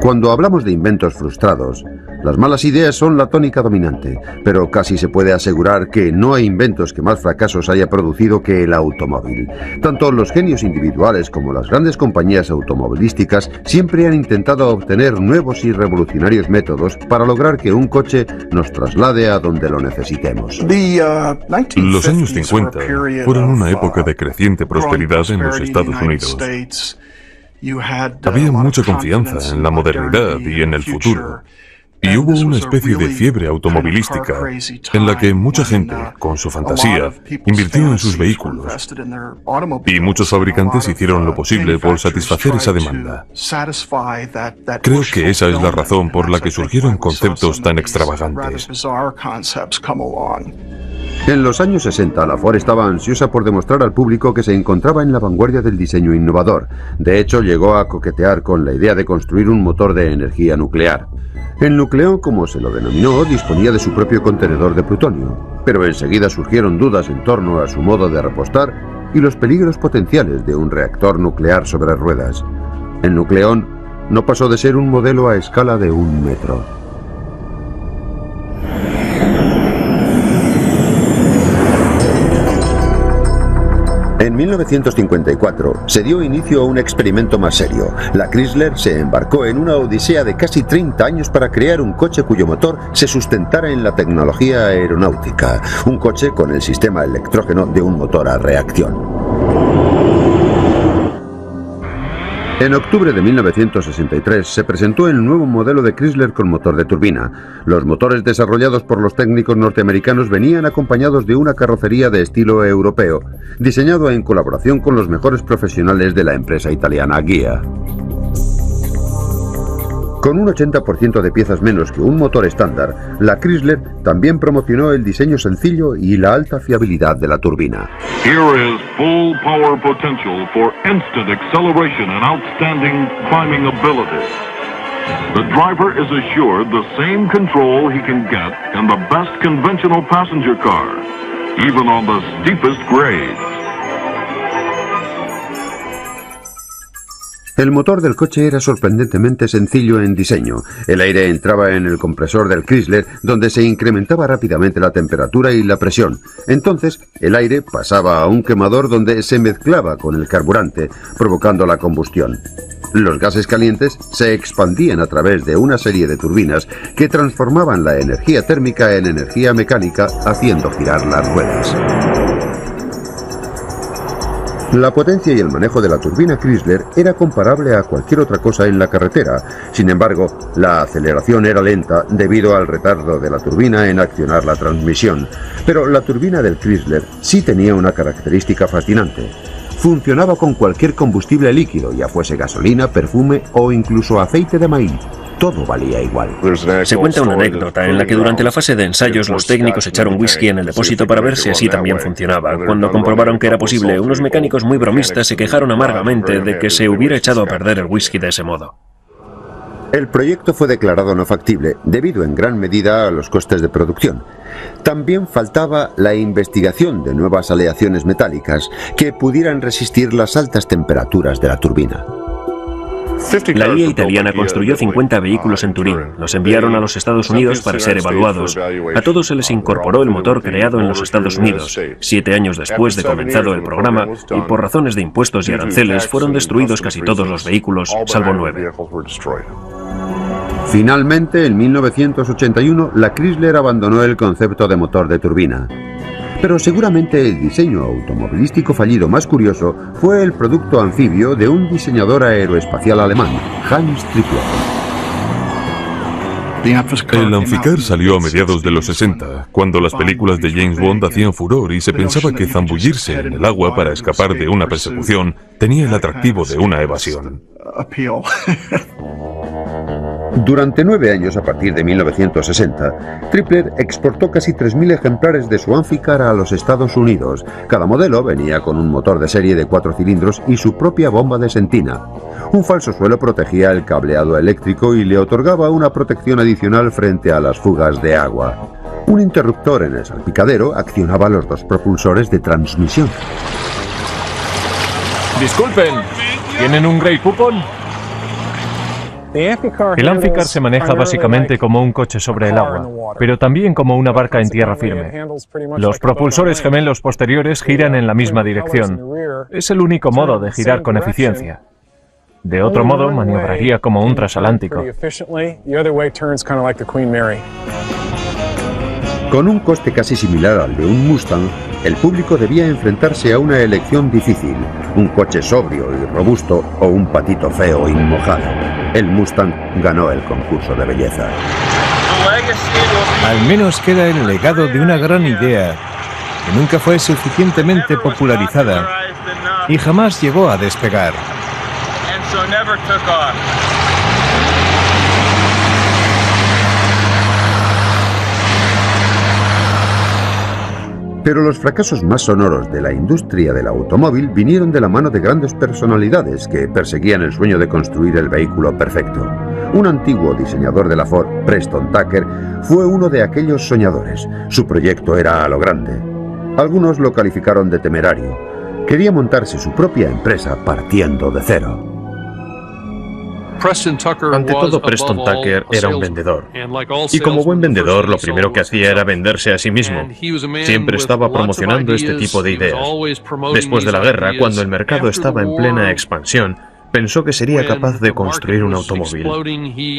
Cuando hablamos de inventos frustrados, las malas ideas son la tónica dominante, pero casi se puede asegurar que no hay inventos que más fracasos haya producido que el automóvil. Tanto los genios individuales como las grandes compañías automovilísticas siempre han intentado obtener nuevos y revolucionarios métodos para lograr que un coche nos traslade a donde lo necesitemos. Los años 50 fueron una época de creciente prosperidad en los Estados Unidos. Había mucha confianza en la modernidad y en el futuro. Y hubo una especie de fiebre automovilística en la que mucha gente, con su fantasía, invirtió en sus vehículos. Y muchos fabricantes hicieron lo posible por satisfacer esa demanda. Creo que esa es la razón por la que surgieron conceptos tan extravagantes. En los años 60, la Ford estaba ansiosa por demostrar al público que se encontraba en la vanguardia del diseño innovador. De hecho, llegó a coquetear con la idea de construir un motor de energía nuclear. El Nucleón, como se lo denominó, disponía de su propio contenedor de plutonio, pero enseguida surgieron dudas en torno a su modo de repostar y los peligros potenciales de un reactor nuclear sobre ruedas. El Nucleón no pasó de ser un modelo a escala de 1 metro. En 1954 se dio inicio a un experimento más serio. La Chrysler se embarcó en una odisea de casi 30 años para crear un coche cuyo motor se sustentara en la tecnología aeronáutica. Un coche con el sistema electrógeno de un motor a reacción. En octubre de 1963 se presentó el nuevo modelo de Chrysler con motor de turbina. Los motores desarrollados por los técnicos norteamericanos venían acompañados de una carrocería de estilo europeo, diseñado en colaboración con los mejores profesionales de la empresa italiana Ghia. Con un 80% de piezas menos que un motor estándar, la Chrysler también promocionó el diseño sencillo y la alta fiabilidad de la turbina. Here is full power potential for instant acceleration and outstanding climbing ability. The driver is assured the same control he can get in the best conventional passenger car, even on the steepest grades. El motor del coche era sorprendentemente sencillo en diseño. El aire entraba en el compresor del Chrysler, donde se incrementaba rápidamente la temperatura y la presión. Entonces, el aire pasaba a un quemador donde se mezclaba con el carburante, provocando la combustión. Los gases calientes se expandían a través de una serie de turbinas que transformaban la energía térmica en energía mecánica, haciendo girar las ruedas. La potencia y el manejo de la turbina Chrysler era comparable a cualquier otra cosa en la carretera. Sin embargo, la aceleración era lenta debido al retardo de la turbina en accionar la transmisión. Pero la turbina del Chrysler sí tenía una característica fascinante. Funcionaba con cualquier combustible líquido, ya fuese gasolina, perfume o incluso aceite de maíz. Todo valía igual. Se cuenta una anécdota en la que durante la fase de ensayos los técnicos echaron whisky en el depósito para ver si así también funcionaba. Cuando comprobaron que era posible, unos mecánicos muy bromistas se quejaron amargamente de que se hubiera echado a perder el whisky de ese modo. El proyecto fue declarado no factible, debido en gran medida a los costes de producción. También faltaba la investigación de nuevas aleaciones metálicas que pudieran resistir las altas temperaturas de la turbina. La IA italiana construyó 50 vehículos en Turín. Los enviaron a los Estados Unidos para ser evaluados. A todos se les incorporó el motor creado en los Estados Unidos. 7 años después de comenzado el programa, y por razones de impuestos y aranceles, fueron destruidos casi todos los vehículos, salvo 9. Finalmente, en 1981, la Chrysler abandonó el concepto de motor de turbina. Pero seguramente el diseño automovilístico fallido más curioso fue el producto anfibio de un diseñador aeroespacial alemán, Hans Trippler. El Amficar salió a mediados de los 60, cuando las películas de James Bond hacían furor y se pensaba que zambullirse en el agua para escapar de una persecución tenía el atractivo de una evasión. Durante 9 años, a partir de 1960, Trippler exportó casi 3.000 ejemplares de su Amficar a los Estados Unidos. Cada modelo venía con un motor de serie de 4 cilindros y su propia bomba de sentina. Un falso suelo protegía el cableado eléctrico y le otorgaba una protección adicional frente a las fugas de agua. Un interruptor en el salpicadero accionaba los 2 propulsores de transmisión. Disculpen, ¿tienen un Grey Poupon? El Amphicar se maneja básicamente como un coche sobre el agua, pero también como una barca en tierra firme. Los propulsores gemelos posteriores giran en la misma dirección. Es el único modo de girar con eficiencia. De otro modo, maniobraría como un transatlántico. Con un coste casi similar al de un Mustang, el público debía enfrentarse a una elección difícil: un coche sobrio y robusto o un patito feo y mojado. El Mustang ganó el concurso de belleza. Al menos queda el legado de una gran idea que nunca fue suficientemente popularizada y jamás llegó a despegar. Pero los fracasos más sonoros de la industria del automóvil vinieron de la mano de grandes personalidades que perseguían el sueño de construir el vehículo perfecto. Un antiguo diseñador de la Ford, Preston Tucker, fue uno de aquellos soñadores. Su proyecto era a lo grande. Algunos lo calificaron de temerario. Quería montarse su propia empresa partiendo de cero. Ante todo, Preston Tucker era un vendedor. Y como buen vendedor, lo primero que hacía era venderse a sí mismo. Siempre estaba promocionando este tipo de ideas. Después de la guerra, cuando el mercado estaba en plena expansión, pensó que sería capaz de construir un automóvil.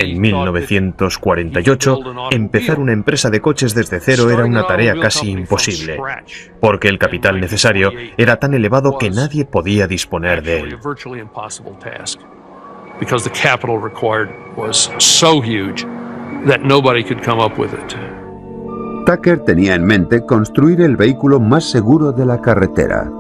En 1948, empezar una empresa de coches desde cero era una tarea casi imposible, porque el capital necesario era tan elevado que nadie podía disponer de él. Because the capital required was so huge that nobody could come up with it. Tucker tenía en mente construir el vehículo más seguro de la carretera.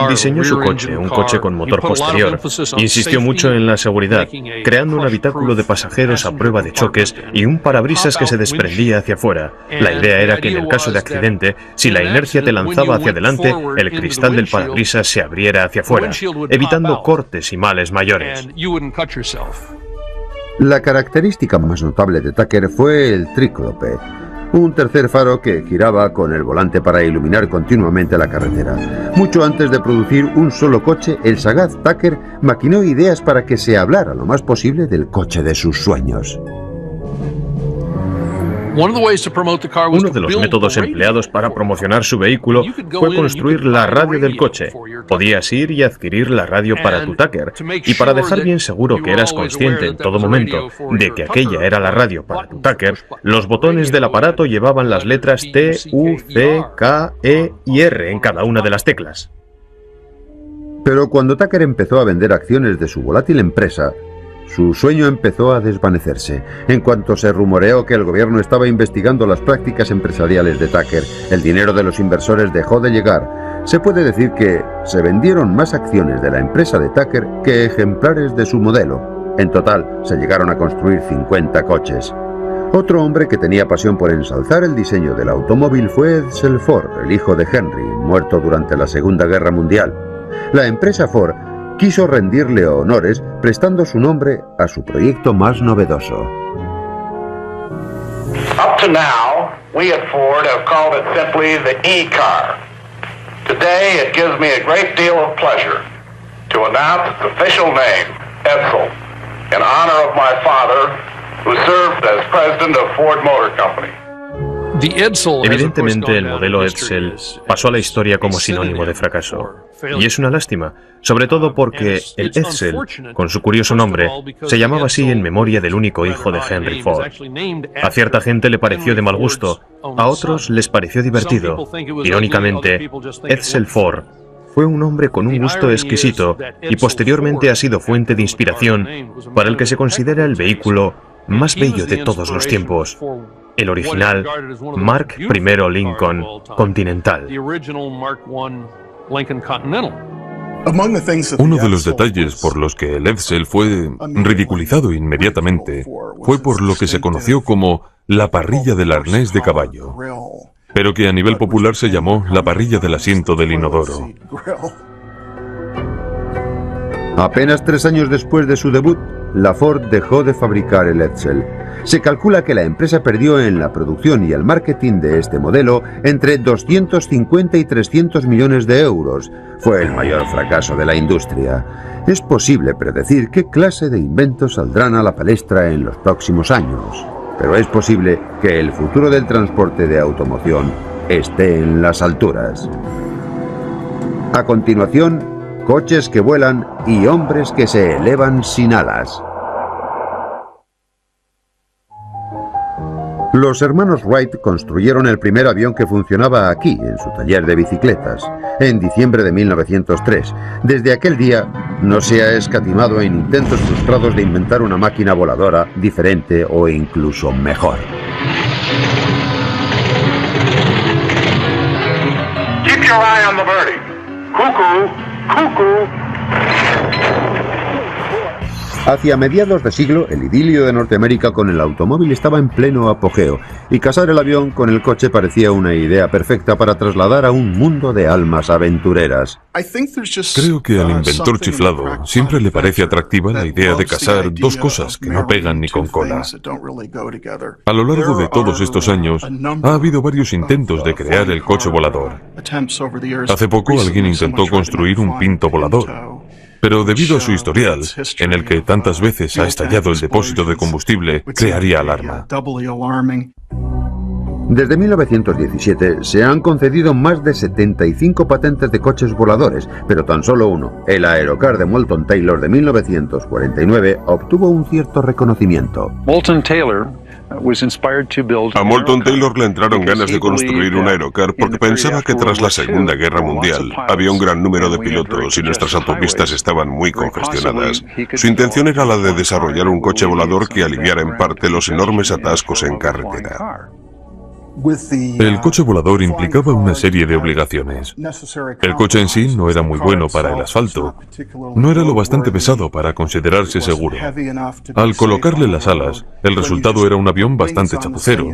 Diseñó su coche, un coche con motor posterior. Insistió mucho en la seguridad, creando un habitáculo de pasajeros a prueba de choques y un parabrisas que se desprendía hacia afuera. La idea era que en el caso de accidente, si la inercia te lanzaba hacia adelante, el cristal del parabrisas se abriera hacia afuera, evitando cortes y males mayores. La característica más notable de Tucker fue el tríclope, un tercer faro que giraba con el volante para iluminar continuamente la carretera. Mucho antes de producir un solo coche, el sagaz Tucker maquinó ideas para que se hablara lo más posible del coche de sus sueños. Uno de los métodos empleados para promocionar su vehículo fue construir la radio del coche. Podías ir y adquirir la radio para tu Tucker, y para dejar bien seguro que eras consciente en todo momento de que aquella era la radio para tu Tucker, los botones del aparato llevaban las letras T, U, C, K, E y R en cada una de las teclas. Pero cuando Tucker empezó a vender acciones de su volátil empresa, su sueño empezó a desvanecerse. En cuanto se rumoreó que el gobierno estaba investigando las prácticas empresariales de Tucker, el dinero de los inversores dejó de llegar. Se puede decir que se vendieron más acciones de la empresa de Tucker que ejemplares de su modelo. En total, se llegaron a construir 50 coches. Otro hombre que tenía pasión por ensalzar el diseño del automóvil fue Edsel Ford, el hijo de Henry, muerto durante la Segunda Guerra Mundial. La empresa Ford quiso rendirle honores prestando su nombre a su proyecto más novedoso. Up to now, we at Ford have called it simply the E-Car. Today, it gives me a great deal of pleasure to announce its official name, Edsel, in honor of my father, who served as president of Ford Motor Company. Evidentemente, el modelo Edsel pasó a la historia como sinónimo de fracaso. Y es una lástima, sobre todo porque el Edsel, con su curioso nombre, se llamaba así en memoria del único hijo de Henry Ford. A cierta gente le pareció de mal gusto, a otros les pareció divertido. Irónicamente, Edsel Ford fue un hombre con un gusto exquisito y posteriormente ha sido fuente de inspiración para el que se considera el vehículo más bello de todos los tiempos. El original Mark I Lincoln Continental. Uno de los detalles por los que el Edsel fue ridiculizado inmediatamente fue por lo que se conoció como la parrilla del arnés de caballo, pero que a nivel popular se llamó la parrilla del asiento del inodoro. Apenas 3 años después de su debut, la Ford dejó de fabricar el Edsel. Se calcula que la empresa perdió en la producción y el marketing de este modelo entre 250 y 300 millones de euros. Fue el mayor fracaso de la industria. Es posible predecir qué clase de inventos saldrán a la palestra en los próximos años, pero es posible que el futuro del transporte de automoción esté en las alturas. A continuación, coches que vuelan y hombres que se elevan sin alas. Los hermanos Wright construyeron el primer avión que funcionaba aquí, en su taller de bicicletas, en diciembre de 1903. Desde aquel día no se ha escatimado en intentos frustrados de inventar una máquina voladora diferente o incluso mejor. Keep your eye on the birdie. Cuckoo, cuckoo. Hacia mediados de siglo, el idilio de Norteamérica con el automóvil estaba en pleno apogeo, y casar el avión con el coche parecía una idea perfecta para trasladar a un mundo de almas aventureras. Creo que al inventor chiflado siempre le parece atractiva la idea de casar dos cosas que no pegan ni con cola. A lo largo de todos estos años, ha habido varios intentos de crear el coche volador. Hace poco alguien intentó construir un Pinto volador. Pero debido a su historial, en el que tantas veces ha estallado el depósito de combustible, crearía alarma. Desde 1917 se han concedido más de 75 patentes de coches voladores, pero tan solo uno, el Aerocar de Moulton Taylor de 1949, obtuvo un cierto reconocimiento. A Moulton Taylor le entraron ganas de construir un Aerocar porque pensaba que tras la Segunda Guerra Mundial había un gran número de pilotos y nuestras autopistas estaban muy congestionadas. Su intención era la de desarrollar un coche volador que aliviara en parte los enormes atascos en carretera. El coche volador implicaba una serie de obligaciones. El coche en sí no era muy bueno para el asfalto. No era lo bastante pesado para considerarse seguro. Al colocarle las alas, el resultado era un avión bastante chapucero.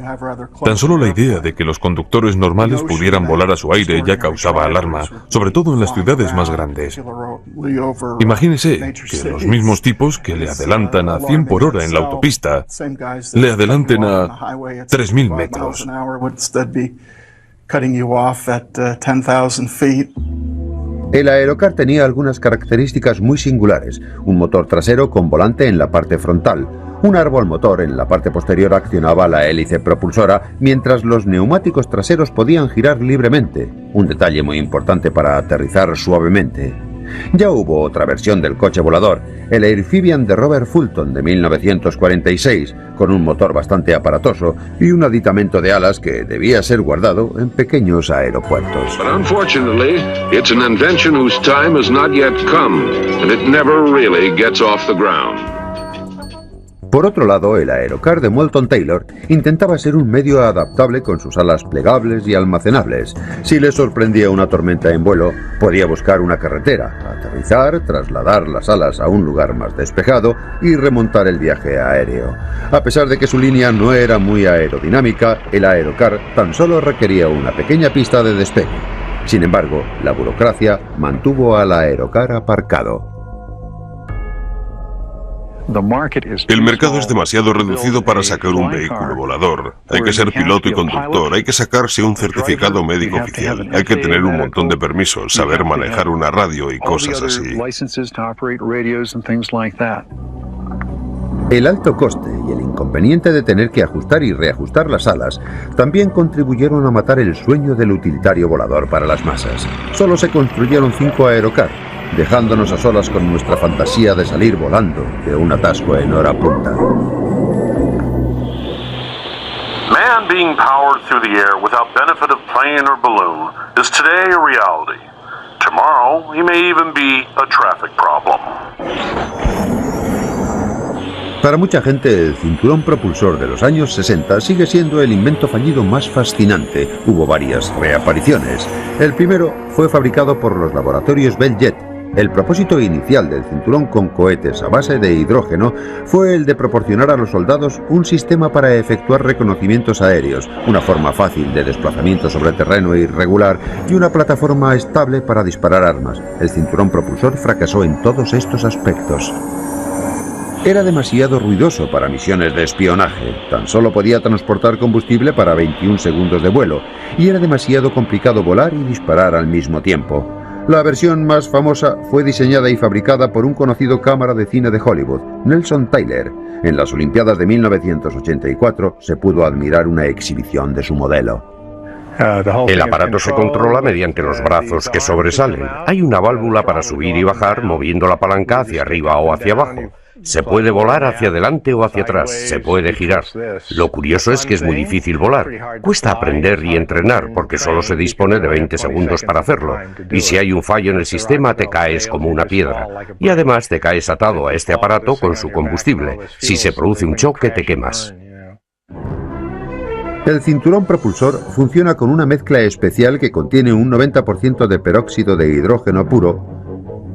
Tan solo la idea de que los conductores normales pudieran volar a su aire ya causaba alarma, sobre todo en las ciudades más grandes. Imagínese que los mismos tipos que le adelantan a 100 por hora en la autopista, le adelanten a 3.000 metros. El Aerocar tenía algunas características muy singulares: un motor trasero con volante en la parte frontal, un árbol motor en la parte posterior accionaba la hélice propulsora, mientras los neumáticos traseros podían girar libremente, un detalle muy importante para aterrizar suavemente. Ya hubo otra versión del coche volador, el Airphibian de Robert Fulton de 1946, con un motor bastante aparatoso y un aditamento de alas que debía ser guardado en pequeños aeropuertos. But unfortunately, it's an invention whose time has not yet come, and it never really gets off the ground. Por otro lado, el Aerocar de Moulton Taylor intentaba ser un medio adaptable con sus alas plegables y almacenables. Si le sorprendía una tormenta en vuelo, podía buscar una carretera, aterrizar, trasladar las alas a un lugar más despejado y remontar el viaje aéreo. A pesar de que su línea no era muy aerodinámica, el Aerocar tan solo requería una pequeña pista de despegue. Sin embargo, la burocracia mantuvo al Aerocar aparcado. El mercado es demasiado reducido para sacar un vehículo volador. Hay que ser piloto y conductor, hay que sacarse un certificado médico oficial, hay que tener un montón de permisos, saber manejar una radio y cosas así. El alto coste y el inconveniente de tener que ajustar y reajustar las alas también contribuyeron a matar el sueño del utilitario volador para las masas. Solo se construyeron 5 Aerocar, dejándonos a solas con nuestra fantasía de salir volando de un atasco en hora punta. Man being powered through the air without benefit of plane or balloon is today a reality. Tomorrow, he may even be a traffic problem. Para mucha gente, el cinturón propulsor de los años 60 sigue siendo el invento fallido más fascinante. Hubo varias reapariciones. El primero fue fabricado por los laboratorios Bell Jet. El propósito inicial del cinturón con cohetes a base de hidrógeno fue el de proporcionar a los soldados un sistema para efectuar reconocimientos aéreos, una forma fácil de desplazamiento sobre terreno irregular y una plataforma estable para disparar armas. El cinturón propulsor fracasó en todos estos aspectos. Era demasiado ruidoso para misiones de espionaje, tan solo podía transportar combustible para 21 segundos de vuelo, y era demasiado complicado volar y disparar al mismo tiempo. La versión más famosa fue diseñada y fabricada por un conocido cámara de cine de Hollywood, Nelson Tyler. En las Olimpiadas de 1984 se pudo admirar una exhibición de su modelo. El aparato se controla mediante los brazos que sobresalen. Hay una válvula para subir y bajar moviendo la palanca hacia arriba o hacia abajo. Se puede volar hacia adelante o hacia atrás, se puede girar. Lo curioso es que es muy difícil volar. Cuesta aprender y entrenar porque solo se dispone de 20 segundos para hacerlo. Y si hay un fallo en el sistema te caes como una piedra. Y además te caes atado a este aparato con su combustible. Si se produce un choque te quemas. El cinturón propulsor funciona con una mezcla especial que contiene un 90% de peróxido de hidrógeno puro,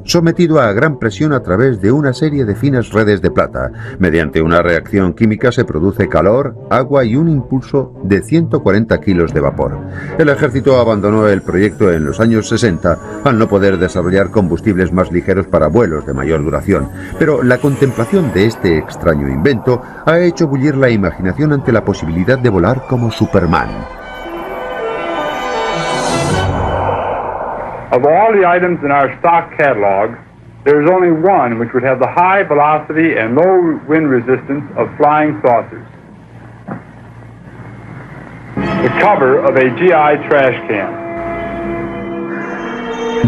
sometido a gran presión a través de una serie de finas redes de plata. Mediante una reacción química se produce calor, agua y un impulso de 140 kilos de vapor. El ejército abandonó el proyecto en los años 60 al no poder desarrollar combustibles más ligeros para vuelos de mayor duración, pero la contemplación de este extraño invento ha hecho bullir la imaginación ante la posibilidad de volar como Superman. Of all the items in our stock catalog, there is only one which would have the high velocity and low wind resistance of flying saucers. The cover of a GI trash can.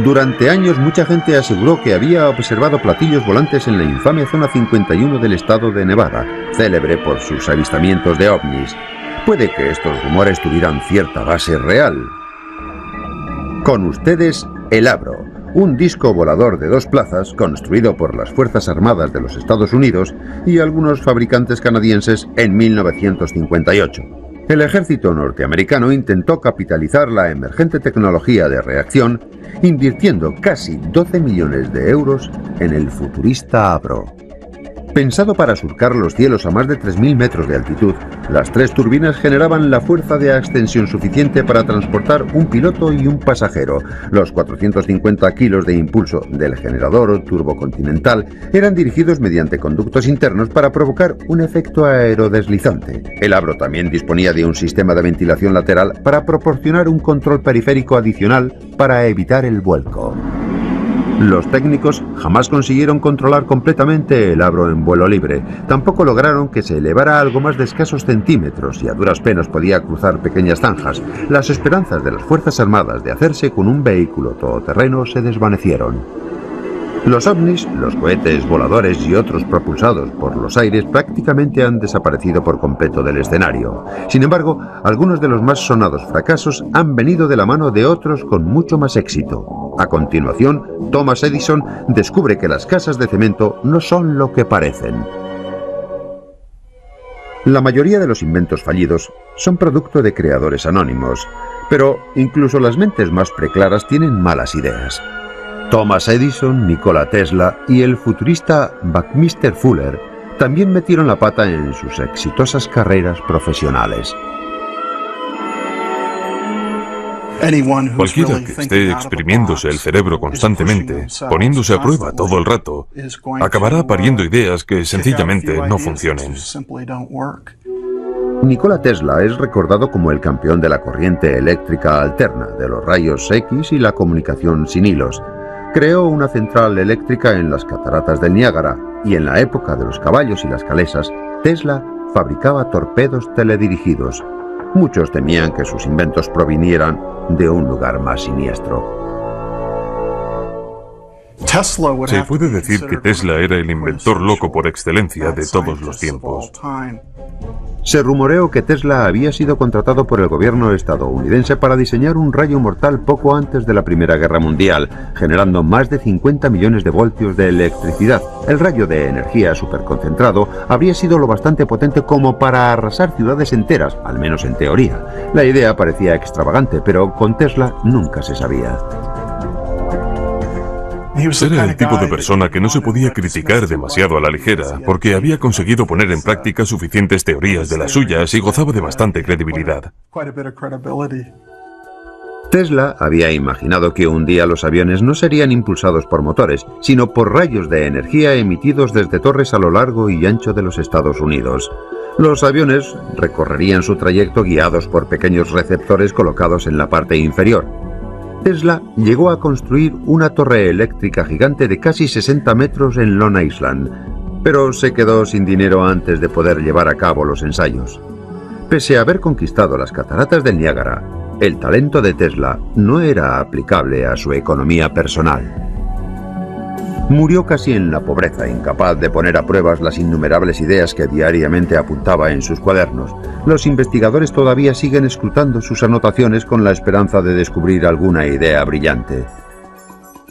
Durante años mucha gente aseguró que había observado platillos volantes en la infame Zona 51 del estado de Nevada, célebre por sus avistamientos de ovnis. Puede que estos rumores tuvieran cierta base real. Con ustedes, el Avro, un disco volador de 2 plazas construido por las Fuerzas Armadas de los Estados Unidos y algunos fabricantes canadienses en 1958. El ejército norteamericano intentó capitalizar la emergente tecnología de reacción, invirtiendo casi 12 millones de euros en el futurista Avro. Pensado para surcar los cielos a más de 3.000 metros de altitud, las 3 turbinas generaban la fuerza de ascensión suficiente para transportar un piloto y un pasajero. Los 450 kilos de impulso del generador turbocontinental eran dirigidos mediante conductos internos para provocar un efecto aerodeslizante. El Avro también disponía de un sistema de ventilación lateral para proporcionar un control periférico adicional para evitar el vuelco. Los técnicos jamás consiguieron controlar completamente el Avro en vuelo libre. Tampoco lograron que se elevara algo más de escasos centímetros y a duras penas podía cruzar pequeñas zanjas. Las esperanzas de las Fuerzas Armadas de hacerse con un vehículo todoterreno se desvanecieron. Los ovnis, los cohetes voladores y otros propulsados por los aires prácticamente han desaparecido por completo del escenario. Sin embargo, algunos de los más sonados fracasos han venido de la mano de otros con mucho más éxito. A continuación, Thomas Edison descubre que las casas de cemento no son lo que parecen. La mayoría de los inventos fallidos son producto de creadores anónimos, pero incluso las mentes más preclaras tienen malas ideas. Thomas Edison, Nikola Tesla y el futurista Buckminster Fuller también metieron la pata en sus exitosas carreras profesionales. Cualquiera que esté exprimiéndose el cerebro constantemente, poniéndose a prueba todo el rato, acabará pariendo ideas que sencillamente no funcionen. Nikola Tesla es recordado como el campeón de la corriente eléctrica alterna, de los rayos X y la comunicación sin hilos. Creó una central eléctrica en las cataratas del Niágara y en la época de los caballos y las calesas, Tesla fabricaba torpedos teledirigidos. Muchos temían que sus inventos provinieran de un lugar más siniestro. Se puede decir que Tesla era el inventor loco por excelencia de todos los tiempos. Se rumoreó que Tesla había sido contratado por el gobierno estadounidense para diseñar un rayo mortal poco antes de la Primera Guerra Mundial, generando más de 50 millones de voltios de electricidad. El rayo de energía superconcentrado habría sido lo bastante potente como para arrasar ciudades enteras, al menos en teoría. La idea parecía extravagante, pero con Tesla nunca se sabía. Era el tipo de persona que no se podía criticar demasiado a la ligera, porque había conseguido poner en práctica suficientes teorías de las suyas y gozaba de bastante credibilidad. Tesla había imaginado que un día los aviones no serían impulsados por motores, sino por rayos de energía emitidos desde torres a lo largo y ancho de los Estados Unidos. Los aviones recorrerían su trayecto guiados por pequeños receptores colocados en la parte inferior. Tesla llegó a construir una torre eléctrica gigante de casi 60 metros en Long Island, pero se quedó sin dinero antes de poder llevar a cabo los ensayos. Pese a haber conquistado las cataratas del Niágara, el talento de Tesla no era aplicable a su economía personal. Murió casi en la pobreza, incapaz de poner a prueba las innumerables ideas que diariamente apuntaba en sus cuadernos. Los investigadores todavía siguen escrutando sus anotaciones con la esperanza de descubrir alguna idea brillante.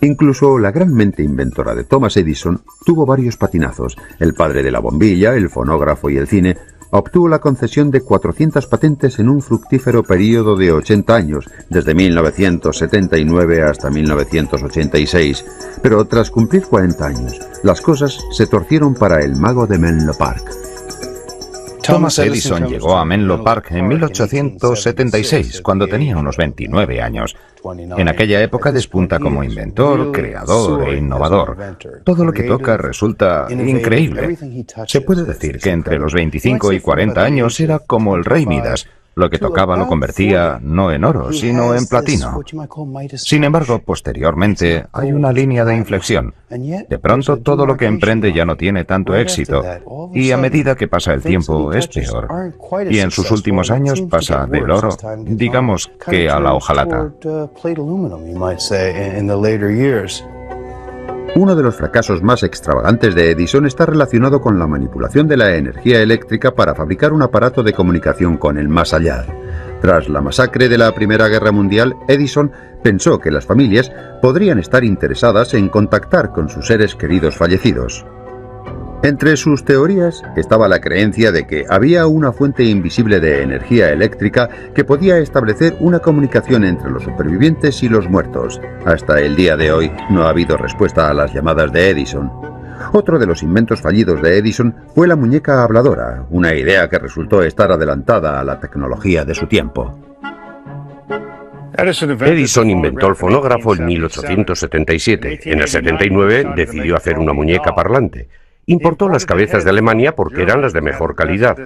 Incluso la gran mente inventora de Thomas Edison tuvo varios patinazos. El padre de la bombilla, el fonógrafo y el cine obtuvo la concesión de 400 patentes en un fructífero período de 80 años, desde 1979 hasta 1986. Pero tras cumplir 40 años, las cosas se torcieron para el mago de Menlo Park. Thomas Edison llegó a Menlo Park en 1876, cuando tenía unos 29 años. En aquella época despunta como inventor, creador e innovador. Todo lo que toca resulta increíble. Se puede decir que entre los 25 y 40 años era como el rey Midas. Lo que tocaba lo convertía no en oro, sino en platino. Sin embargo, posteriormente hay una línea de inflexión. De pronto todo lo que emprende ya no tiene tanto éxito, y a medida que pasa el tiempo es peor. Y en sus últimos años pasa del oro, digamos que a la hojalata. Uno de los fracasos más extravagantes de Edison está relacionado con la manipulación de la energía eléctrica para fabricar un aparato de comunicación con el más allá. Tras la masacre de la Primera Guerra Mundial, Edison pensó que las familias podrían estar interesadas en contactar con sus seres queridos fallecidos. Entre sus teorías estaba la creencia de que había una fuente invisible de energía eléctrica que podía establecer una comunicación entre los supervivientes y los muertos. Hasta el día de hoy no ha habido respuesta a las llamadas de Edison. Otro de los inventos fallidos de Edison fue la muñeca habladora, una idea que resultó estar adelantada a la tecnología de su tiempo. Edison inventó el fonógrafo en 1877. En el 79 decidió hacer una muñeca parlante. Importó las cabezas de Alemania porque eran las de mejor calidad.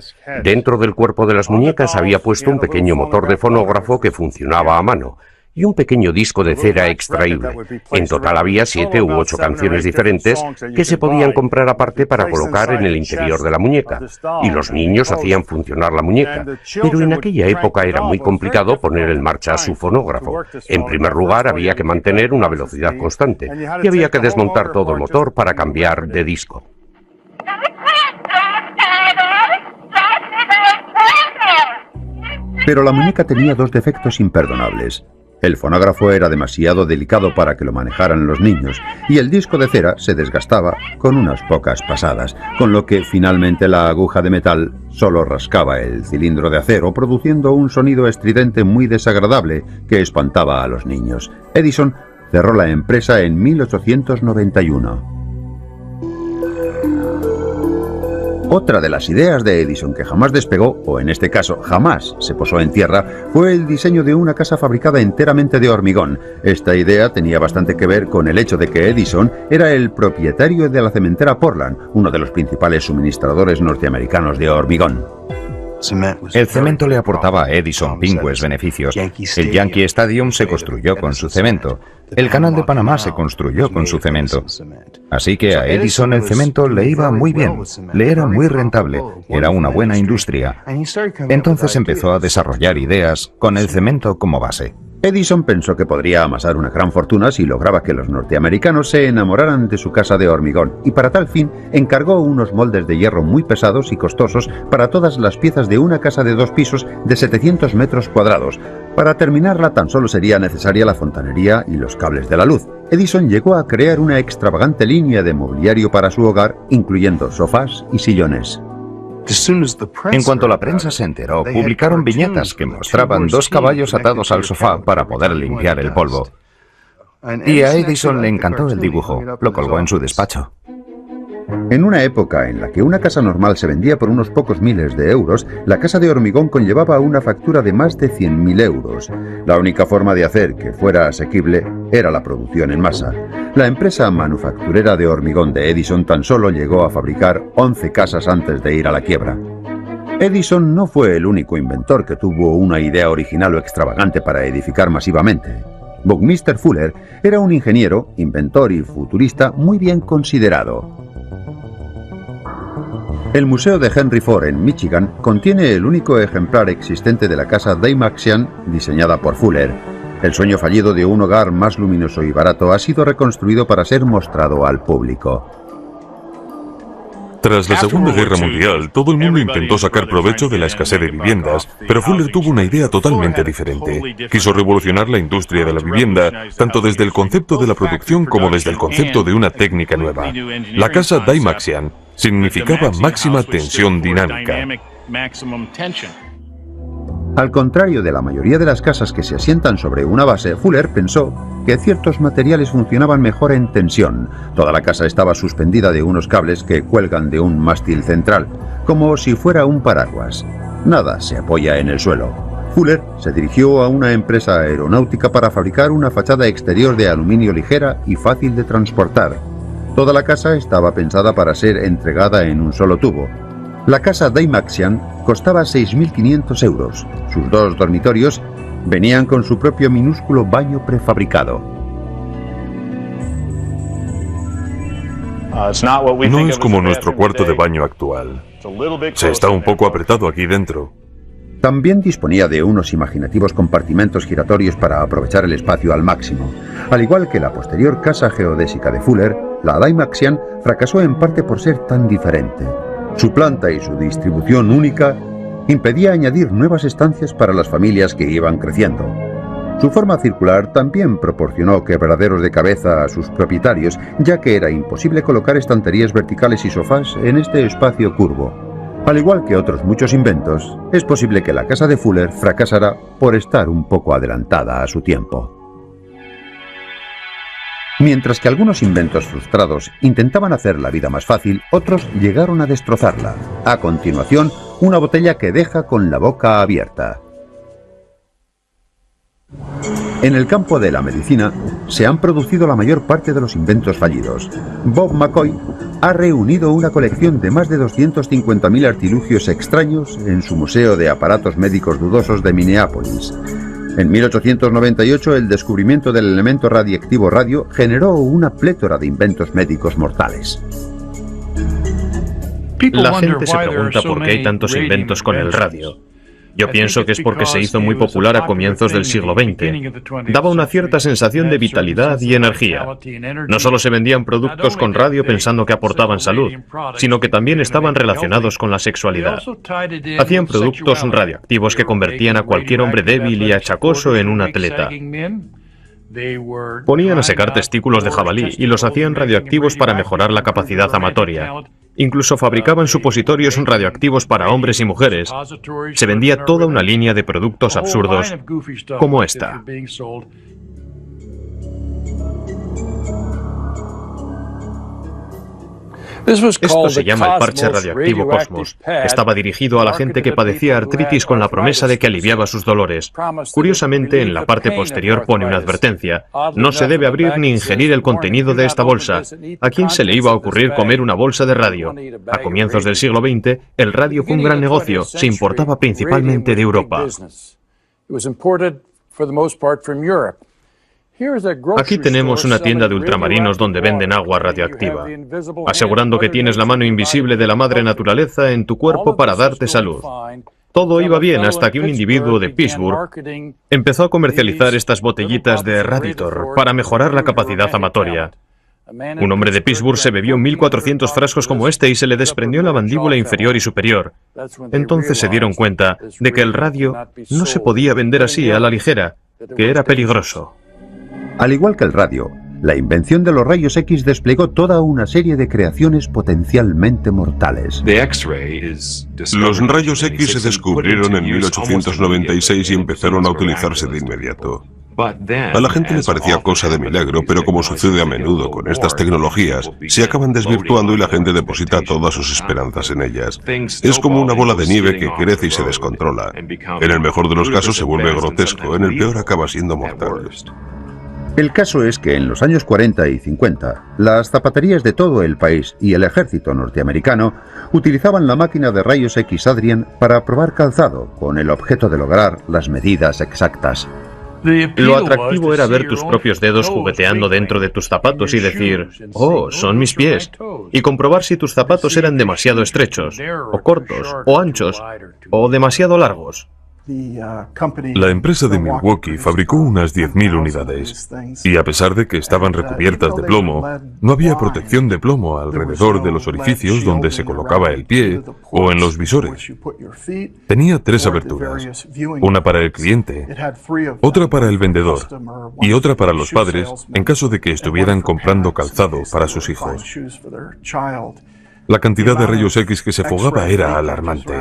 Dentro del cuerpo de las muñecas había puesto un pequeño motor de fonógrafo que funcionaba a mano y un pequeño disco de cera extraíble. En total había 7 u 8 canciones diferentes que se podían comprar aparte para colocar en el interior de la muñeca, y los niños hacían funcionar la muñeca. Pero en aquella época era muy complicado poner en marcha su fonógrafo. En primer lugar, había que mantener una velocidad constante y había que desmontar todo el motor para cambiar de disco. Pero la muñeca tenía dos defectos imperdonables. El fonógrafo era demasiado delicado para que lo manejaran los niños, y el disco de cera se desgastaba con unas pocas pasadas, con lo que finalmente la aguja de metal solo rascaba el cilindro de acero, produciendo un sonido estridente muy desagradable que espantaba a los niños. Edison cerró la empresa en 1891. Otra de las ideas de Edison que jamás despegó, o en este caso jamás se posó en tierra, fue el diseño de una casa fabricada enteramente de hormigón. Esta idea tenía bastante que ver con el hecho de que Edison era el propietario de la cementera Portland, uno de los principales suministradores norteamericanos de hormigón. El cemento le aportaba a Edison pingües beneficios. El Yankee Stadium se construyó con su cemento. El Canal de Panamá se construyó con su cemento. Así que a Edison el cemento le iba muy bien, le era muy rentable, era una buena industria. Entonces empezó a desarrollar ideas con el cemento como base. Edison pensó que podría amasar una gran fortuna si lograba que los norteamericanos se enamoraran de su casa de hormigón, y para tal fin encargó unos moldes de hierro muy pesados y costosos para todas las piezas de una casa de 2 pisos de 700 metros cuadrados. Para terminarla tan solo sería necesaria la fontanería y los cables de la luz. Edison llegó a crear una extravagante línea de mobiliario para su hogar, incluyendo sofás y sillones. En cuanto la prensa se enteró, publicaron viñetas que mostraban 2 caballos atados al sofá para poder limpiar el polvo. Y a Edison le encantó el dibujo, lo colgó en su despacho. En una época en la que una casa normal se vendía por unos pocos miles de euros, la casa de hormigón conllevaba una factura de más de 100.000 euros. La única forma de hacer que fuera asequible era la producción en masa. La empresa manufacturera de hormigón de Edison tan solo llegó a fabricar 11 casas antes de ir a la quiebra. Edison no fue el único inventor que tuvo una idea original o extravagante para edificar masivamente. Buckminster Fuller era un ingeniero, inventor y futurista muy bien considerado. El Museo de Henry Ford en Michigan contiene el único ejemplar existente de la casa Dymaxion diseñada por Fuller. El sueño fallido de un hogar más luminoso y barato ha sido reconstruido para ser mostrado al público. Tras la Segunda Guerra Mundial, todo el mundo intentó sacar provecho de la escasez de viviendas, pero Fuller tuvo una idea totalmente diferente. Quiso revolucionar la industria de la vivienda, tanto desde el concepto de la producción como desde el concepto de una técnica nueva. La casa Dymaxion significaba máxima tensión dinámica. Al contrario de la mayoría de las casas que se asientan sobre una base, Fuller pensó que ciertos materiales funcionaban mejor en tensión. Toda la casa estaba suspendida de unos cables que cuelgan de un mástil central, como si fuera un paraguas. Nada se apoya en el suelo. Fuller se dirigió a una empresa aeronáutica para fabricar una fachada exterior de aluminio ligera y fácil de transportar. Toda la casa estaba pensada para ser entregada en un solo tubo. La casa Dymaxion costaba 6.500 euros. Sus 2 dormitorios venían con su propio minúsculo baño prefabricado. No es como nuestro cuarto de baño actual. Se está un poco apretado aquí dentro. También disponía de unos imaginativos compartimentos giratorios para aprovechar el espacio al máximo. Al igual que la posterior casa geodésica de Fuller, la Dymaxion fracasó en parte por ser tan diferente. Su planta y su distribución única impedía añadir nuevas estancias para las familias que iban creciendo. Su forma circular también proporcionó quebraderos de cabeza a sus propietarios, ya que era imposible colocar estanterías verticales y sofás en este espacio curvo. Al igual que otros muchos inventos, es posible que la casa de Fuller fracasara por estar un poco adelantada a su tiempo. Mientras que algunos inventos frustrados intentaban hacer la vida más fácil, otros llegaron a destrozarla. A continuación, una botella que deja con la boca abierta. En el campo de la medicina, se han producido la mayor parte de los inventos fallidos. Bob McCoy ha reunido una colección de más de 250.000 artilugios extraños en su Museo de Aparatos Médicos Dudosos de Minneapolis. En 1898, el descubrimiento del elemento radiactivo radio generó una plétora de inventos médicos mortales. La gente se pregunta por qué hay tantos inventos con el radio. Yo pienso que es porque se hizo muy popular a comienzos del siglo XX. Daba una cierta sensación de vitalidad y energía. No solo se vendían productos con radio pensando que aportaban salud, sino que también estaban relacionados con la sexualidad. Hacían productos radioactivos que convertían a cualquier hombre débil y achacoso en un atleta. Ponían a secar testículos de jabalí y los hacían radioactivos para mejorar la capacidad amatoria. Incluso fabricaban supositorios radioactivos para hombres y mujeres. Se vendía toda una línea de productos absurdos como esta. Esto se llama el parche radioactivo Cosmos. Estaba dirigido a la gente que padecía artritis con la promesa de que aliviaba sus dolores. Curiosamente, en la parte posterior pone una advertencia. No se debe abrir ni ingerir el contenido de esta bolsa. ¿A quién se le iba a ocurrir comer una bolsa de radio? A comienzos del siglo XX, el radio fue un gran negocio. Se importaba principalmente de Europa. Aquí tenemos una tienda de ultramarinos donde venden agua radioactiva, asegurando que tienes la mano invisible de la madre naturaleza en tu cuerpo para darte salud. Todo iba bien hasta que un individuo de Pittsburgh empezó a comercializar estas botellitas de Raditor para mejorar la capacidad amatoria. Un hombre de Pittsburgh se bebió 1.400 frascos como este y se le desprendió la mandíbula inferior y superior. Entonces se dieron cuenta de que el radio no se podía vender así a la ligera, que era peligroso. Al igual que el radio, la invención de los rayos X desplegó toda una serie de creaciones potencialmente mortales. Los rayos X se descubrieron en 1896 y empezaron a utilizarse de inmediato. A la gente le parecía cosa de milagro, pero como sucede a menudo con estas tecnologías, se acaban desvirtuando y la gente deposita todas sus esperanzas en ellas. Es como una bola de nieve que crece y se descontrola. En el mejor de los casos se vuelve grotesco, en el peor acaba siendo mortal. El caso es que en los años 40 y 50, las zapaterías de todo el país y el ejército norteamericano utilizaban la máquina de rayos X Adrian para probar calzado, con el objeto de lograr las medidas exactas. Lo atractivo era ver tus propios dedos jugueteando dentro de tus zapatos y decir, oh, son mis pies, y comprobar si tus zapatos eran demasiado estrechos, o cortos, o anchos, o demasiado largos. La empresa de Milwaukee fabricó unas 10.000 unidades, y a pesar de que estaban recubiertas de plomo, no había protección de plomo alrededor de los orificios donde se colocaba el pie o en los visores. Tenía 3 aberturas, una para el cliente, otra para el vendedor y otra para los padres en caso de que estuvieran comprando calzado para sus hijos. La cantidad de rayos X que se fugaba era alarmante.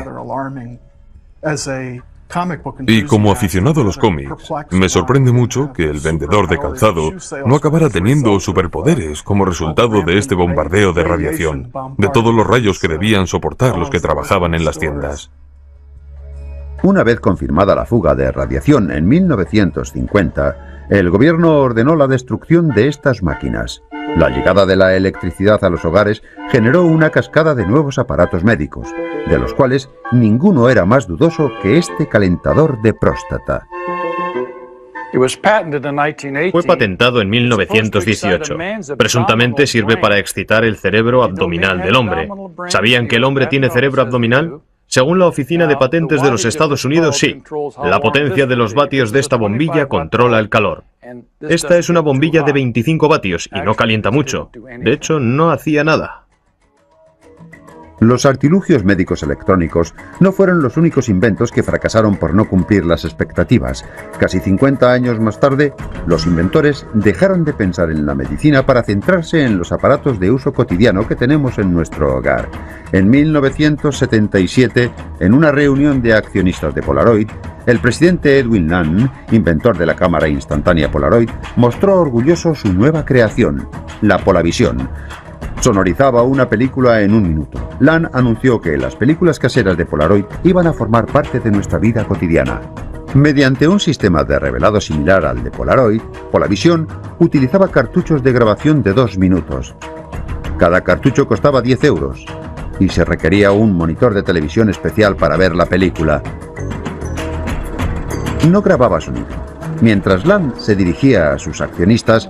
Y como aficionado a los cómics, me sorprende mucho que el vendedor de calzado no acabara teniendo superpoderes como resultado de este bombardeo de radiación, de todos los rayos que debían soportar los que trabajaban en las tiendas. Una vez confirmada la fuga de radiación en 1950, el gobierno ordenó la destrucción de estas máquinas. La llegada de la electricidad a los hogares generó una cascada de nuevos aparatos médicos, de los cuales ninguno era más dudoso que este calentador de próstata. Fue patentado en 1918. Presuntamente sirve para excitar el cerebro abdominal del hombre. ¿Sabían que el hombre tiene cerebro abdominal? Según la Oficina de Patentes de los Estados Unidos, sí. La potencia de los vatios de esta bombilla controla el calor. Esta es una bombilla de 25 vatios y no calienta mucho. De hecho, no hacía nada. Los artilugios médicos electrónicos no fueron los únicos inventos que fracasaron por no cumplir las expectativas. Casi 50 años más tarde, los inventores dejaron de pensar en la medicina para centrarse en los aparatos de uso cotidiano que tenemos en nuestro hogar. En 1977, en una reunión de accionistas de Polaroid, el presidente Edwin Land, inventor de la cámara instantánea Polaroid, mostró orgulloso su nueva creación, la Polavisión. Sonorizaba una película en 1 minuto. Land anunció que las películas caseras de Polaroid iban a formar parte de nuestra vida cotidiana. Mediante un sistema de revelado similar al de Polaroid, Polavisión utilizaba cartuchos de grabación de 2 minutos. Cada cartucho costaba 10 euros y se requería un monitor de televisión especial para ver la película. No grababa sonido. Mientras Land se dirigía a sus accionistas,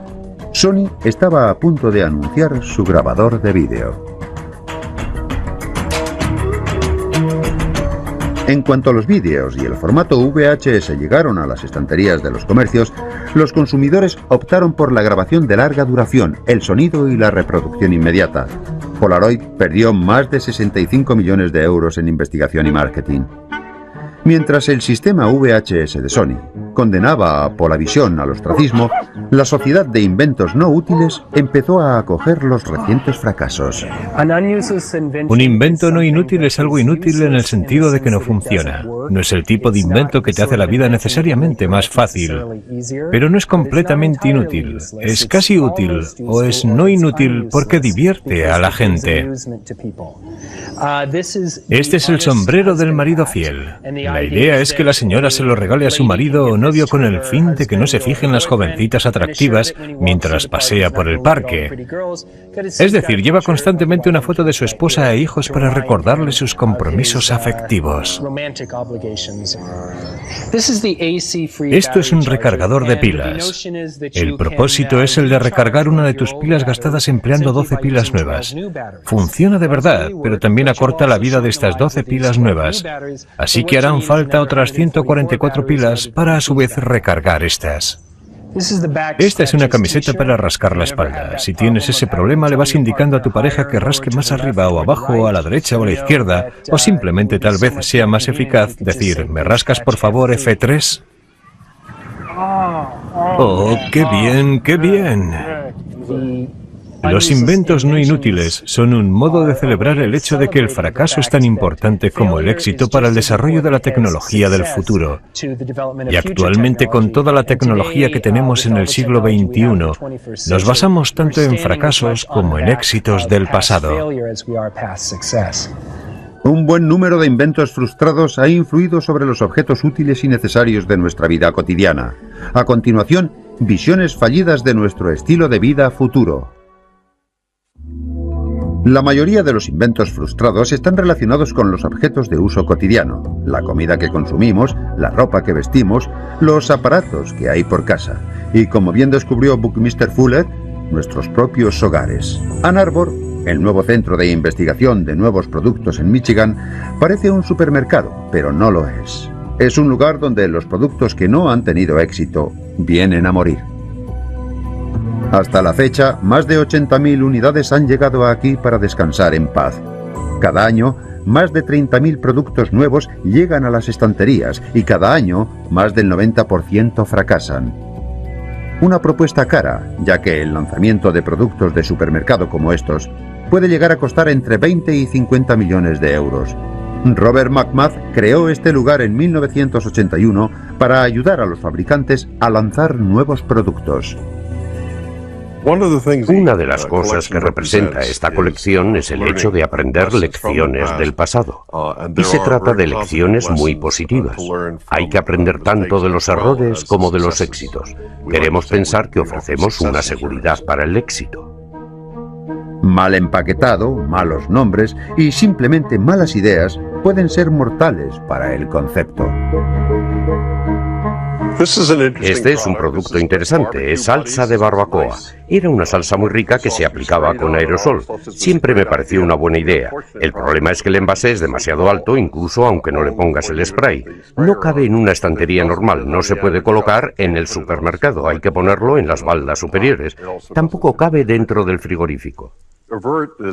Sony estaba a punto de anunciar su grabador de vídeo. En cuanto a los vídeos y el formato VHS llegaron a las estanterías de los comercios, los consumidores optaron por la grabación de larga duración, el sonido y la reproducción inmediata. Polaroid perdió más de 65 millones de euros en investigación y marketing. Mientras el sistema VHS de Sony condenaba a Polavisión al ostracismo, la Sociedad de Inventos No Útiles empezó a acoger los recientes fracasos. Un invento no inútil es algo inútil en el sentido de que no funciona. No es el tipo de invento que te hace la vida necesariamente más fácil, pero no es completamente inútil. Es casi útil o es no inútil porque divierte a la gente. Este es el sombrero del marido fiel. La idea es que la señora se lo regale a su marido o novio con el fin de que no se fijen las jovencitas atractivas mientras pasea por el parque. Es decir, lleva constantemente una foto de su esposa e hijos para recordarle sus compromisos afectivos. Esto es un recargador de pilas. El propósito es el de recargar una de tus pilas gastadas empleando 12 pilas nuevas. Funciona de verdad, pero también acorta la vida de estas 12 pilas nuevas. Así que harán falta otras 144 pilas para a su vez recargar estas. Esta es una camiseta para rascar la espalda. Si tienes ese problema, le vas indicando a tu pareja que rasque más arriba o abajo, a la derecha o a la izquierda, o simplemente tal vez sea más eficaz decir, ¿me rascas por favor F3? ¡Oh, qué bien, qué bien! Los inventos no inútiles son un modo de celebrar el hecho de que el fracaso es tan importante como el éxito para el desarrollo de la tecnología del futuro. Y actualmente, con toda la tecnología que tenemos en el siglo XXI, nos basamos tanto en fracasos como en éxitos del pasado. Un buen número de inventos frustrados ha influido sobre los objetos útiles y necesarios de nuestra vida cotidiana. A continuación, visiones fallidas de nuestro estilo de vida futuro. La mayoría de los inventos frustrados están relacionados con los objetos de uso cotidiano, la comida que consumimos, la ropa que vestimos, los aparatos que hay por casa y, como bien descubrió Buckminster Fuller, nuestros propios hogares. Ann Arbor, el nuevo centro de investigación de nuevos productos en Michigan, parece un supermercado, pero no lo es. Es un lugar donde los productos que no han tenido éxito vienen a morir. Hasta la fecha, más de 80.000 unidades han llegado aquí para descansar en paz. Cada año, más de 30.000 productos nuevos llegan a las estanterías y cada año, más del 90% fracasan. Una propuesta cara, ya que el lanzamiento de productos de supermercado como estos puede llegar a costar entre 20 y 50 millones de euros. Robert McMath creó este lugar en 1981 para ayudar a los fabricantes a lanzar nuevos productos. Una de las cosas que representa esta colección es el hecho de aprender lecciones del pasado. Y se trata de lecciones muy positivas. Hay que aprender tanto de los errores como de los éxitos. Queremos pensar que ofrecemos una seguridad para el éxito. Mal empaquetado, malos nombres y simplemente malas ideas pueden ser mortales para el concepto. Este es un producto interesante, es salsa de barbacoa. Era una salsa muy rica que se aplicaba con aerosol. Siempre me pareció una buena idea. El problema es que el envase es demasiado alto, incluso aunque no le pongas el spray. No cabe en una estantería normal, no se puede colocar en el supermercado, hay que ponerlo en las baldas superiores. Tampoco cabe dentro del frigorífico.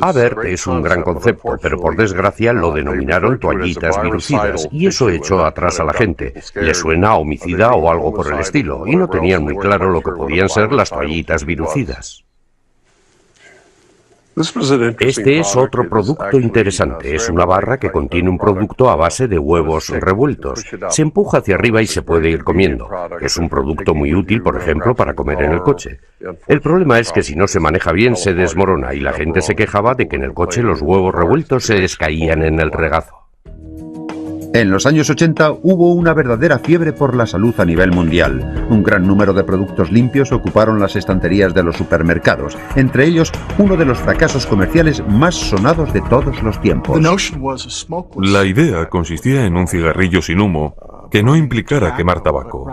Avert es un gran concepto, pero por desgracia lo denominaron toallitas virucidas, y eso echó atrás a la gente. Le suena a homicida o algo por el estilo, y no tenían muy claro lo que podían ser las toallitas virucidas. Este es otro producto interesante. Es una barra que contiene un producto a base de huevos revueltos. Se empuja hacia arriba y se puede ir comiendo. Es un producto muy útil, por ejemplo, para comer en el coche. El problema es que si no se maneja bien se desmorona y la gente se quejaba de que en el coche los huevos revueltos se les caían en el regazo. En los años 80 hubo una verdadera fiebre por la salud a nivel mundial. Un gran número de productos limpios ocuparon las estanterías de los supermercados, entre ellos uno de los fracasos comerciales más sonados de todos los tiempos. La idea consistía en un cigarrillo sin humo que no implicara quemar tabaco.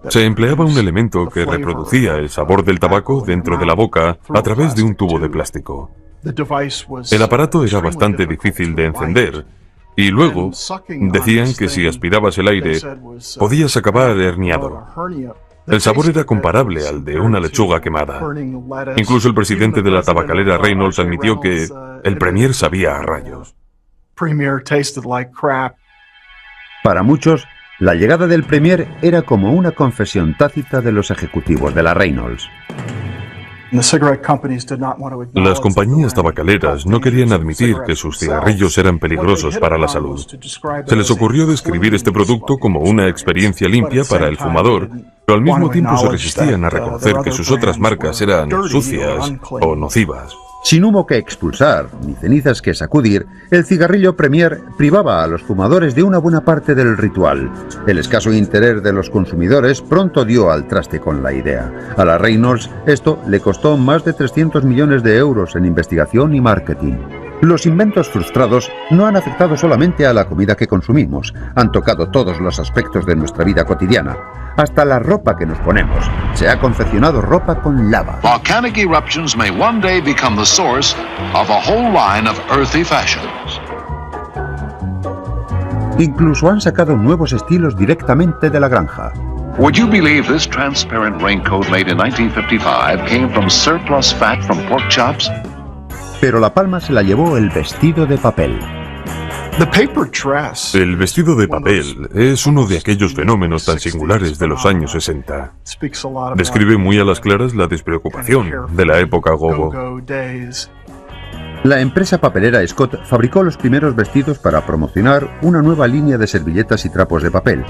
Se empleaba un elemento que reproducía el sabor del tabaco dentro de la boca a través de un tubo de plástico. El aparato era bastante difícil de encender, y luego decían que si aspirabas el aire podías acabar herniado. El sabor era comparable al de una lechuga quemada. Incluso el presidente de la tabacalera Reynolds admitió que el Premier sabía a rayos. Para muchos, la llegada del Premier era como una confesión tácita de los ejecutivos de la Reynolds. Las compañías tabacaleras no querían admitir que sus cigarrillos eran peligrosos para la salud. Se les ocurrió describir este producto como una experiencia limpia para el fumador, pero al mismo tiempo se resistían a reconocer que sus otras marcas eran sucias o nocivas. Sin humo que expulsar, ni cenizas que sacudir, el cigarrillo Premier privaba a los fumadores de una buena parte del ritual. El escaso interés de los consumidores pronto dio al traste con la idea. A la Reynolds esto le costó más de 300 millones de euros en investigación y marketing. Los inventos frustrados no han afectado solamente a la comida que consumimos, han tocado todos los aspectos de nuestra vida cotidiana. Hasta la ropa que nos ponemos. Se ha confeccionado ropa con lava. Volcanic eruptions may one day become the source of a whole line of earthy fashions. Incluso han sacado nuevos estilos directamente de la granja. Would you believe this transparent raincoat made in 1955 came from surplus fat from pork chops? Pero la palma se la llevó el vestido de papel. El vestido de papel es uno de aquellos fenómenos tan singulares de los años 60. Describe muy a las claras la despreocupación de la época gogo. La empresa papelera Scott fabricó los primeros vestidos para promocionar una nueva línea de servilletas y trapos de papel.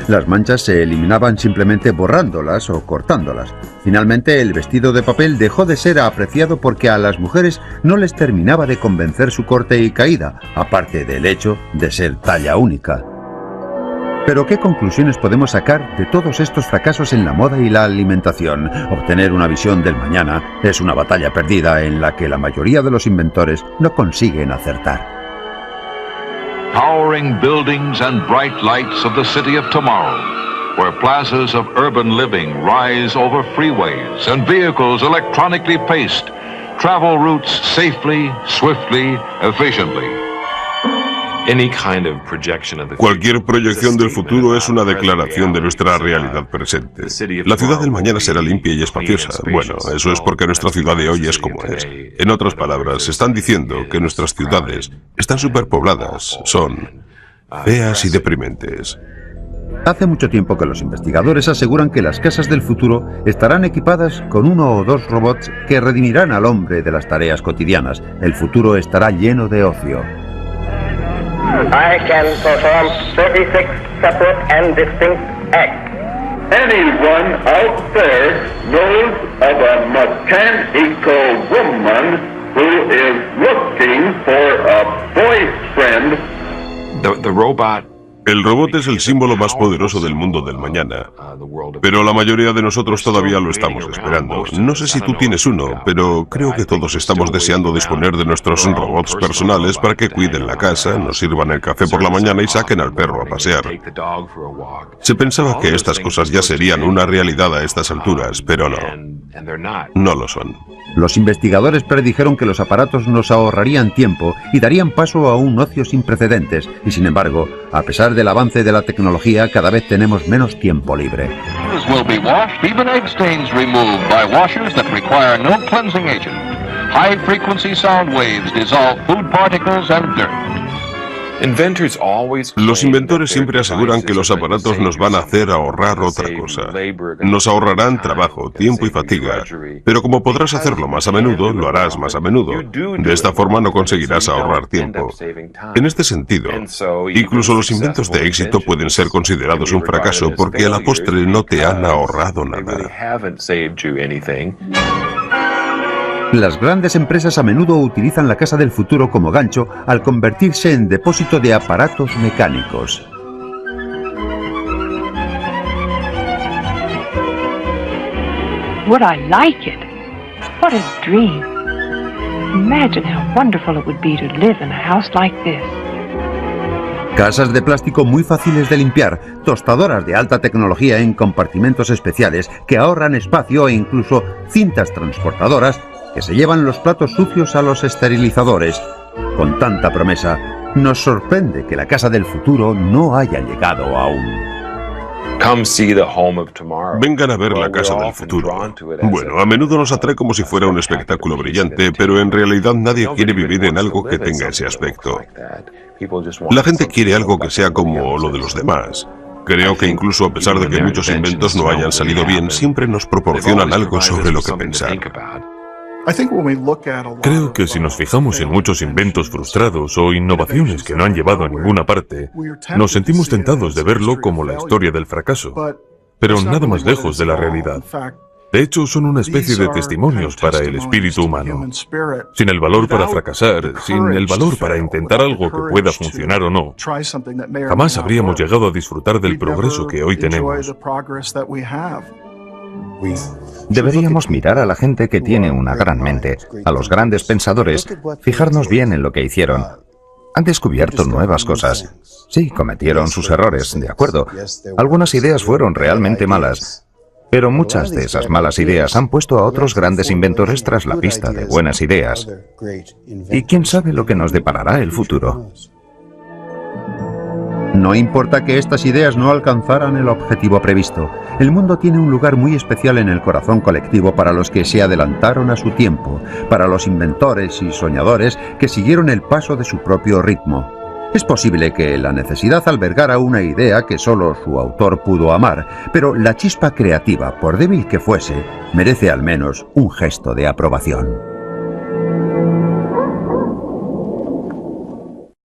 Las manchas se eliminaban simplemente borrándolas o cortándolas. Finalmente, el vestido de papel dejó de ser apreciado porque a las mujeres no les terminaba de convencer su corte y caída, aparte del hecho de ser talla única. Pero ¿qué conclusiones podemos sacar de todos estos fracasos en la moda y la alimentación? Obtener una visión del mañana es una batalla perdida en la que la mayoría de los inventores no consiguen acertar. Towering buildings and bright lights of the city of tomorrow, where plazas of urban living rise over freeways and vehicles electronically paced, travel routes safely, swiftly, efficiently. Cualquier proyección del futuro es una declaración de nuestra realidad presente. La ciudad del mañana será limpia y espaciosa. Bueno, eso es porque nuestra ciudad de hoy es como es. En otras palabras, están diciendo que nuestras ciudades están superpobladas, son feas y deprimentes. Hace mucho tiempo que los investigadores aseguran que las casas del futuro estarán equipadas con 1 o 2 robots que redimirán al hombre de las tareas cotidianas. El futuro estará lleno de ocio. I can perform 36 separate and distinct acts. Anyone out there knows of a mechanical woman who is looking for a boyfriend. The robot. El robot es el símbolo más poderoso del mundo del mañana, pero la mayoría de nosotros todavía lo estamos esperando. No sé si tú tienes uno, pero creo que todos estamos deseando disponer de nuestros robots personales para que cuiden la casa, nos sirvan el café por la mañana y saquen al perro a pasear. Se pensaba que estas cosas ya serían una realidad a estas alturas, pero no. No lo son. Los investigadores predijeron que los aparatos nos ahorrarían tiempo y darían paso a un ocio sin precedentes, y sin embargo, a pesar del avance de la tecnología, cada vez tenemos menos tiempo libre. Will be washed, even egg stains removed by washers that require no cleansing agent. High frequency sound waves dissolve food particles and dirt. Los inventores siempre aseguran que los aparatos nos van a hacer ahorrar otra cosa. Nos ahorrarán trabajo, tiempo y fatiga. Pero como podrás hacerlo más a menudo, lo harás más a menudo. De esta forma no conseguirás ahorrar tiempo. En este sentido, incluso los inventos de éxito pueden ser considerados un fracaso porque a la postre no te han ahorrado nada. Las grandes empresas a menudo utilizan la casa del futuro como gancho al convertirse en depósito de aparatos mecánicos. Would I like it? What a dream. Imagine how wonderful it would be to live in a house like this. Casas de plástico muy fáciles de limpiar, tostadoras de alta tecnología en compartimentos especiales que ahorran espacio e incluso cintas transportadoras que se llevan los platos sucios a los esterilizadores. Con tanta promesa, nos sorprende que la casa del futuro no haya llegado aún. Vengan a ver la casa del futuro. Bueno, a menudo nos atrae como si fuera un espectáculo brillante, pero en realidad nadie quiere vivir en algo que tenga ese aspecto. La gente quiere algo que sea como lo de los demás. Creo que incluso a pesar de que muchos inventos no hayan salido bien, siempre nos proporcionan algo sobre lo que pensar. Creo que si nos fijamos en muchos inventos frustrados o innovaciones que no han llevado a ninguna parte, nos sentimos tentados de verlo como la historia del fracaso, pero nada más lejos de la realidad. De hecho, son una especie de testimonios para el espíritu humano. Sin el valor para fracasar, sin el valor para intentar algo que pueda funcionar o no, jamás habríamos llegado a disfrutar del progreso que hoy tenemos. Deberíamos mirar a la gente que tiene una gran mente, a los grandes pensadores, fijarnos bien en lo que hicieron. Han descubierto nuevas cosas. Sí, cometieron sus errores, de acuerdo. Algunas ideas fueron realmente malas, pero muchas de esas malas ideas han puesto a otros grandes inventores tras la pista de buenas ideas. Y quién sabe lo que nos deparará el futuro. No importa que estas ideas no alcanzaran el objetivo previsto. El mundo tiene un lugar muy especial en el corazón colectivo para los que se adelantaron a su tiempo, para los inventores y soñadores que siguieron el paso de su propio ritmo. Es posible que la necesidad albergara una idea que solo su autor pudo amar, pero la chispa creativa, por débil que fuese, merece al menos un gesto de aprobación.